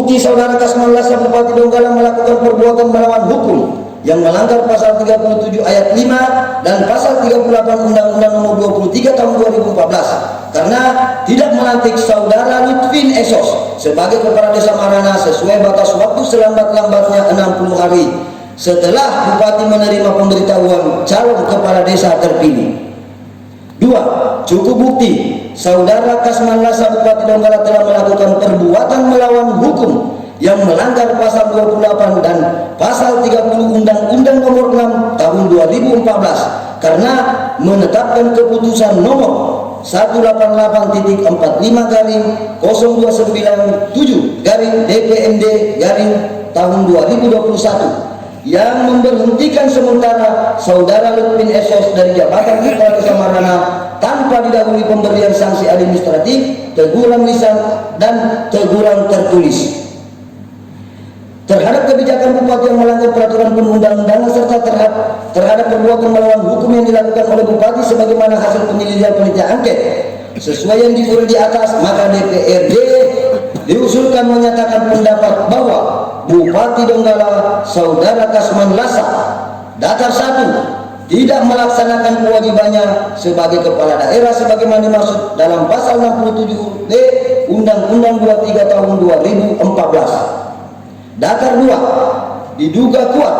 bukti saudara Kasman Lasa Bupati Donggala melakukan perbuatan melawan hukum yang melanggar pasal 37 ayat 5 dan pasal 38 Undang-Undang Nomor 23 Tahun 2014 karena tidak melantik saudara Lutfin Esos sebagai Kepala Desa Marana sesuai batas waktu selambat-lambatnya 60 hari setelah Bupati menerima pemberitahuan calon Kepala Desa terpilih. 2. Cukup bukti saudara Kasman Lasa Bupati Donggala telah melakukan perbuatan melawan hukum yang melanggar pasal 28 dan pasal 30 Undang-Undang Nomor 6 Tahun 2014 karena menetapkan keputusan nomor 188.45 garing 0297 garing DPMD garing tahun 2021 yang memberhentikan sementara saudara Lutfin Esos dari jabatan Kepala Desa Marana tanpa didahului pemberian sanksi administratif, teguran lisan dan teguran tertulis. Terhadap kebijakan Bupati yang melanggar peraturan perundang-undangan serta terhadap perbuatan melawan hukum yang dilakukan oleh Bupati sebagaimana hasil penyelidikan panitia angket sesuai yang diuraikan di atas, maka DPRD diusulkan menyatakan pendapat bahwa Bupati Donggala saudara Kasman Lasa datar 1 tidak melaksanakan kewajibannya sebagai kepala daerah sebagaimana dimaksud dalam pasal 67B Undang-Undang 23 Tahun 2014. Datar 2 diduga kuat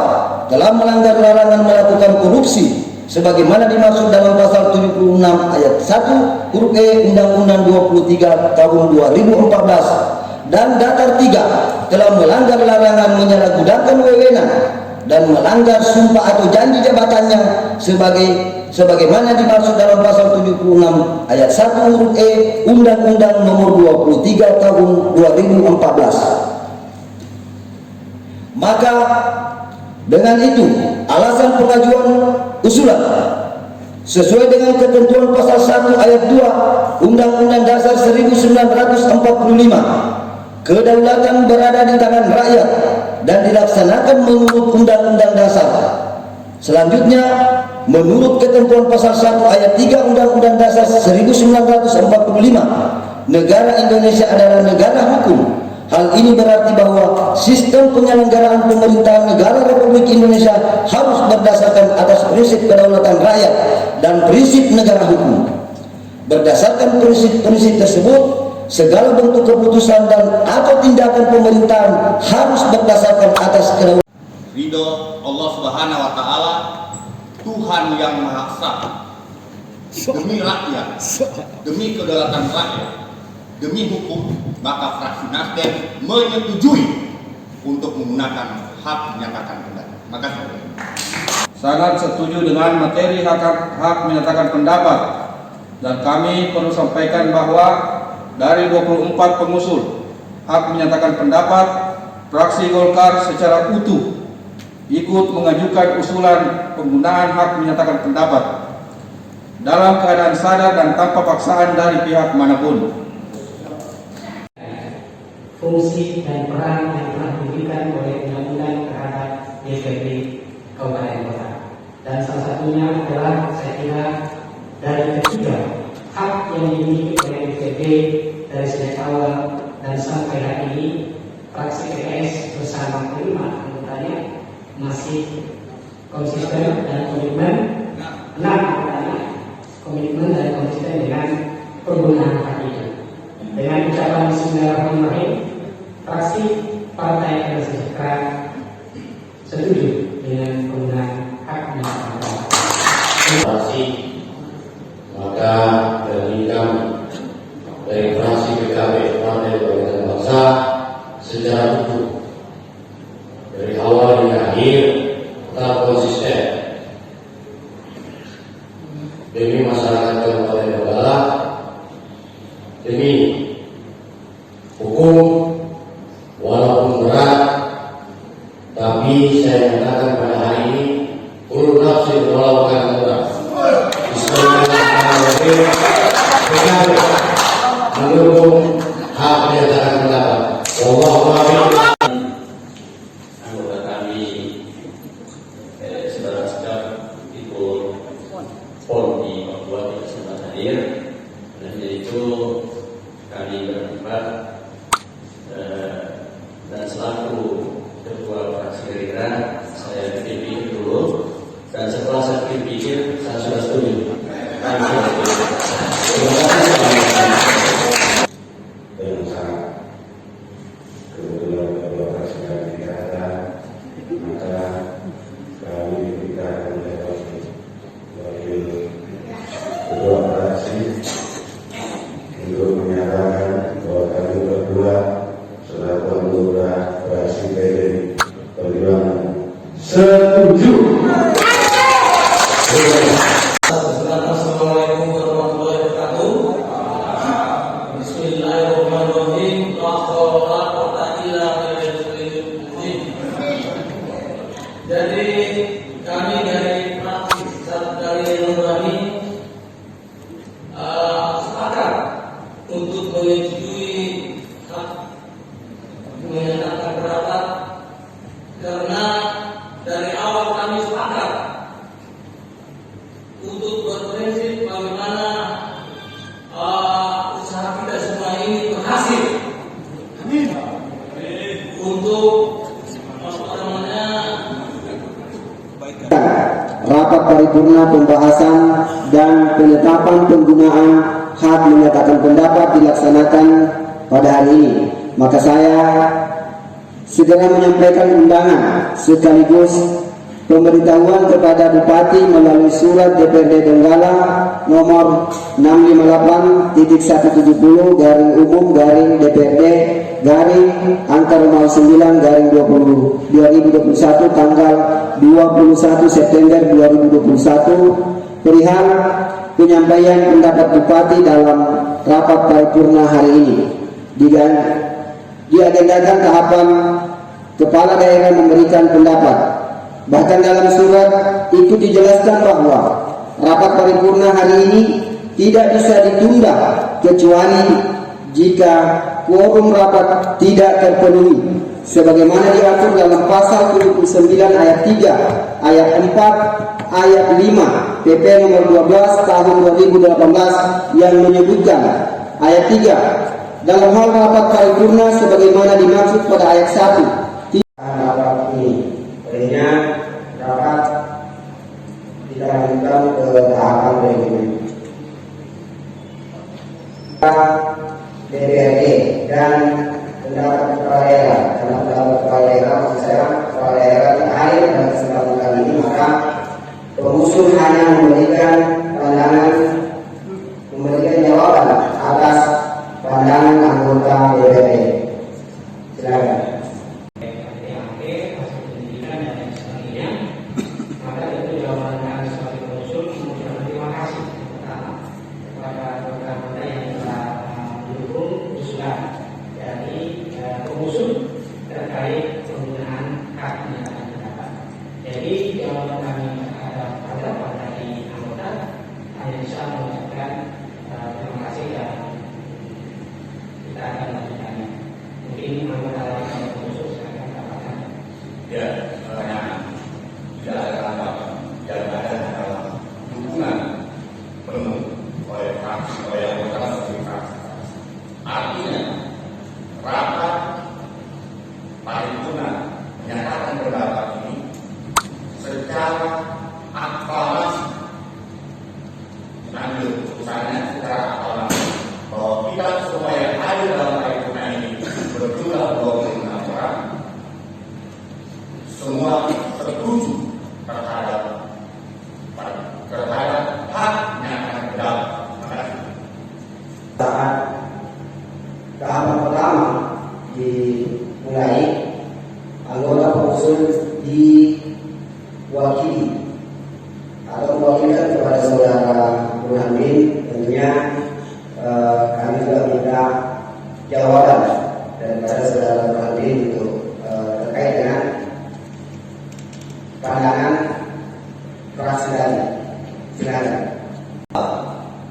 telah melanggar larangan melakukan korupsi sebagaimana dimaksud dalam pasal 76 ayat 1 huruf E Undang-Undang 23 Tahun 2014 dan datar 3 telah melanggar larangan menyalahgunakan wewenang dan melanggar sumpah atau janji jabatannya sebagaimana dimaksud dalam pasal 76 ayat 1 huruf E Undang-Undang Nomor 23 Tahun 2014. Maka dengan itu alasan pengajuan usulan sesuai dengan ketentuan pasal 1 ayat 2 Undang-Undang Dasar 1945 kedaulatan berada di tangan rakyat dan dilaksanakan menurut Undang-Undang Dasar. Selanjutnya menurut ketentuan pasal 1 ayat 3 Undang-Undang Dasar 1945 negara Indonesia adalah negara hukum. Hal ini berarti bahwa sistem penyelenggaraan pemerintahan negara Republik Indonesia harus berdasarkan atas prinsip kedaulatan rakyat dan prinsip negara hukum. Berdasarkan prinsip-prinsip tersebut, segala bentuk keputusan dan atau tindakan pemerintahan harus berdasarkan atas kedaulatan. Ridho Allah Subhanahu wa taala, Tuhan yang Maha Esa, demi rakyat, demi kedaulatan rakyat, demi hukum, maka fraksi Nasdem menyetujui untuk menggunakan hak menyatakan pendapat. Makasih. Sangat setuju dengan materi hak menyatakan pendapat dan kami perlu sampaikan bahwa dari 24 pengusul hak menyatakan pendapat, fraksi Golkar secara utuh ikut mengajukan usulan penggunaan hak menyatakan pendapat dalam keadaan sadar dan tanpa paksaan dari pihak manapun. Fungsi dan peran yang telah diberikan oleh undang-undang terhadap DPRD Kabupaten Kota, dan salah satunya adalah saya kira dari ketiga hak yang dimiliki oleh DPRD dari sejak awal dan sampai hari ini fraksi PKS bersama kelima anggotanya masih konsisten dan komitmen komitmen dan konsisten dengan penggunaan hak itu. Dengan ucapan Bismillahirrahmanirrahim, fraksi Partai Keadilan Sejahtera setuju dengan penggunaan hak menyatakan pendapat. Fraksi maka dari kami dari fraksi PKB Partai Kebangkitan Bangsa secara utuh dari awal hingga akhir tetap konsisten demi masyarakat Kabupaten Donggala, demi hukum walaupun berat, tapi saya mengatakan pada hari ini ulul nafsi melakukan berat. Bismillahirrahmanirrahim. PKB mendukung hak menyatakan pendapat. Wallahu a'lam. Anggota kami saudara-saudara ikut pon di Papua di kesempatan hadir, dan itu kami berempat Jadi kami dari fraksi dari Nurani sepakat untuk menyetujui hak menyatakan pendapat, karena dari awal kami sepakat untuk berprinsip bagaimana usaha kita semua ini berhasil untuk rapat paripurna pembahasan dan penetapan penggunaan hak menyatakan pendapat dilaksanakan pada hari ini. Maka saya segera menyampaikan undangan sekaligus pemberitahuan kepada Bupati melalui surat DPRD Donggala nomor 658/DPRD/angka 9/2021 tanggal 21 September 2021 perihal penyampaian pendapat Bupati dalam rapat paripurna hari ini. Diagendakan tahapan kepala daerah memberikan pendapat. Bahkan dalam surat itu dijelaskan bahwa rapat paripurna hari ini tidak bisa ditunda kecuali jika quorum rapat tidak terpenuhi sebagaimana diatur dalam pasal 79 ayat 3, ayat 4, ayat 5 PP nomor 12 tahun 2018 yang menyebutkan ayat 3 dalam hal rapat paripurna sebagaimana dimaksud pada ayat 1. Rapat ini rapat dilanjutkan ke tahapan berikutnya. DPRD dan pendapat kepala daerah, karena pendapat kepala daerah maksud saya kepala daerah di akhir dan kesempatan kali ini, maka pengusul hanya memberikan pandangan, memberikan jawaban atas pandangan anggota DPRD. Silakan. terkait penggunaan hak menyatakan pendapat. Jadi jawaban kami pada dari anggota hanya bisa mengucapkan terima kasih dan kita akan lanjutkannya. Mungkin anggota lain khusus akan katakan. Ya, tidak ada tanggapan, yang ada adalah dukungan penuh oleh fraksi, oleh anggota fraksi. Artinya rapat paripurna menyatakan pendapat ini secara aklamasi, mengambil keputusannya secara aklamasi bahwa kita semua yang ada dalam paripurna ini berjumlah 26 orang, semua setuju terhadap hak menyatakan pendapat. Saat tahapan pertama dimulai, anggota pengusul diwakili atau mewakilkan kepada saudara Burhanuddin. Tentunya kami juga minta jawaban daripada saudara Burhanuddin untuk terkait dengan pandangan fraksi tadi. Silakan.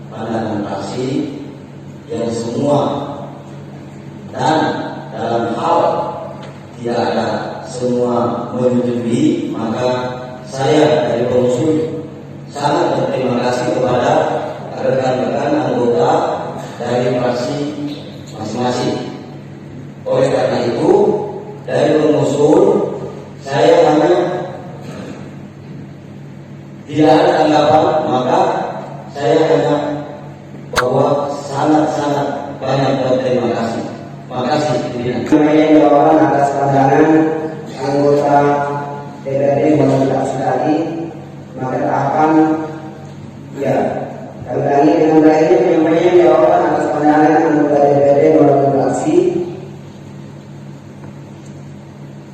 Pandangan fraksi yang semua dan dalam hal tidak ada semua menyetujui, maka saya dari pengusul sangat berterima kasih kepada rekan-rekan anggota dari fraksi masing-masing. Oleh karena itu, dari pengusul saya hanya tidak ada tanggapan, maka saya hanya bahwa sangat-sangat banyak berterima kasih. Makasih. Kemudian jawaban atas pandangan anggota DPRD melalui tadi, maka tahapan ya kami ulangi dengan baiknya penyampaian jawaban atas pandangan anggota DPRD melalui fraksi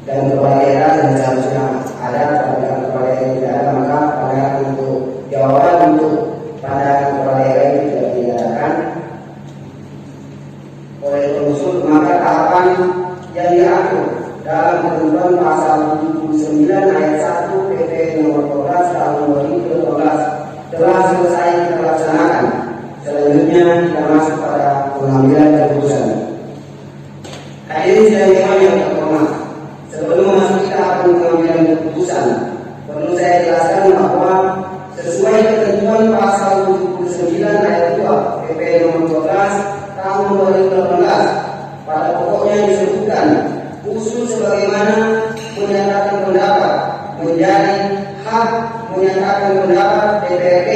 dan kepala daerah yang seharusnya ada, tapi kepala daerah tidak ada, maka pandangan untuk jawaban untuk pandangan kepala ketentuan pasal 79 ayat 1 PP nomor 12 tahun 2012 telah selesai kita laksanakan. Selanjutnya kita masuk pada pengambilan keputusan. Hadirin sekalian yang terhormat, sebelum memasuki tahap pengambilan keputusan, perlu saya jelaskan bahwa sesuai ketentuan pasal 79 ayat 2 PP nomor 12 tahun 2018, pada pokoknya disebutkan usul sebagaimana menyatakan pendapat menjadi hak menyatakan pendapat DPRD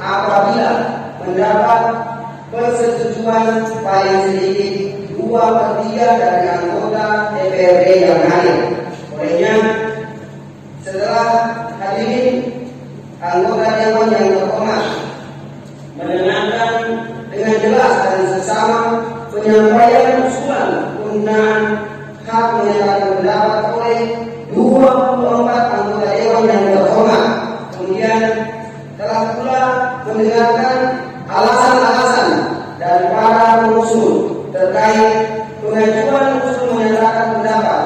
apabila mendapat persetujuan paling sedikit 2/3 dari anggota DPRD yang hadir. Olehnya, setelah hadirin anggota Dewan yang terhormat mendengarkan dengan jelas dan seksama penyampaian usulan penggunaan hak menyatakan pendapat oleh 24 anggota Dewan yang terhormat, kemudian telah pula mendengarkan alasan-alasan dari para pengusul terkait pengajuan usul menyatakan pendapat,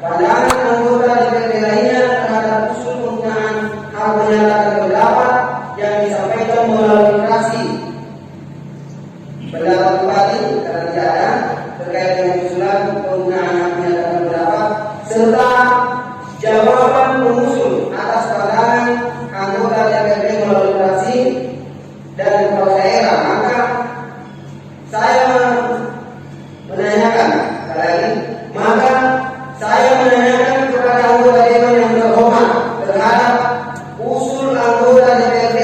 pandangan anggota DPRD lainnya terhadap usul penggunaan hak menyatakan pendapat yang disampaikan melalui fraksi pendapat bupati karena tidak ada terkait dengan usulan penggunaan hak menyatakan pendapat, serta jawaban pengusul atas pandangan anggota DPRD melalui fraksi dan kepala daerah. Maka saya menanyakan kepada anggota Dewan yang terhormat terhadap usul anggota DPRD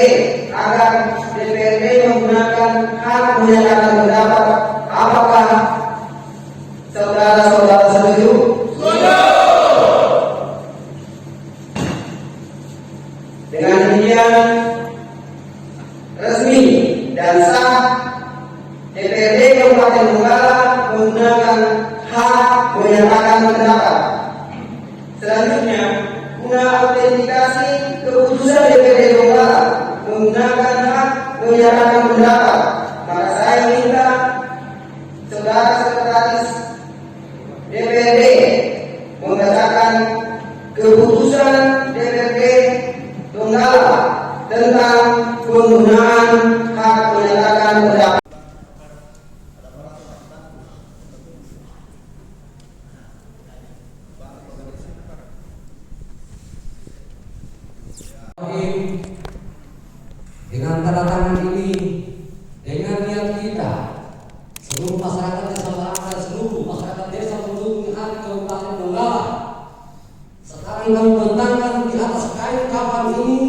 agar DPRD menggunakan hak menyatakan pendapat, apakah saudara-saudara setuju? Dengan demikian resmi dan sah DPRD Kabupaten Donggala menggunakan hak menyatakan pendapat. Selanjutnya, guna autentikasi keputusan DPRD Donggala menggunakan hak menyatakan pendapat, maka saya minta saudara sekretaris DPRD membacakan keputusan DPRD Donggala tentang penggunaan hak menyatakan pendapat. Dengan tanda tangan ini, dengan niat kita, seluruh masyarakat desa Barang dan seluruh masyarakat desa penduduk hati Kabupaten Donggala, sekarang kami bentangkan di atas kain kafan ini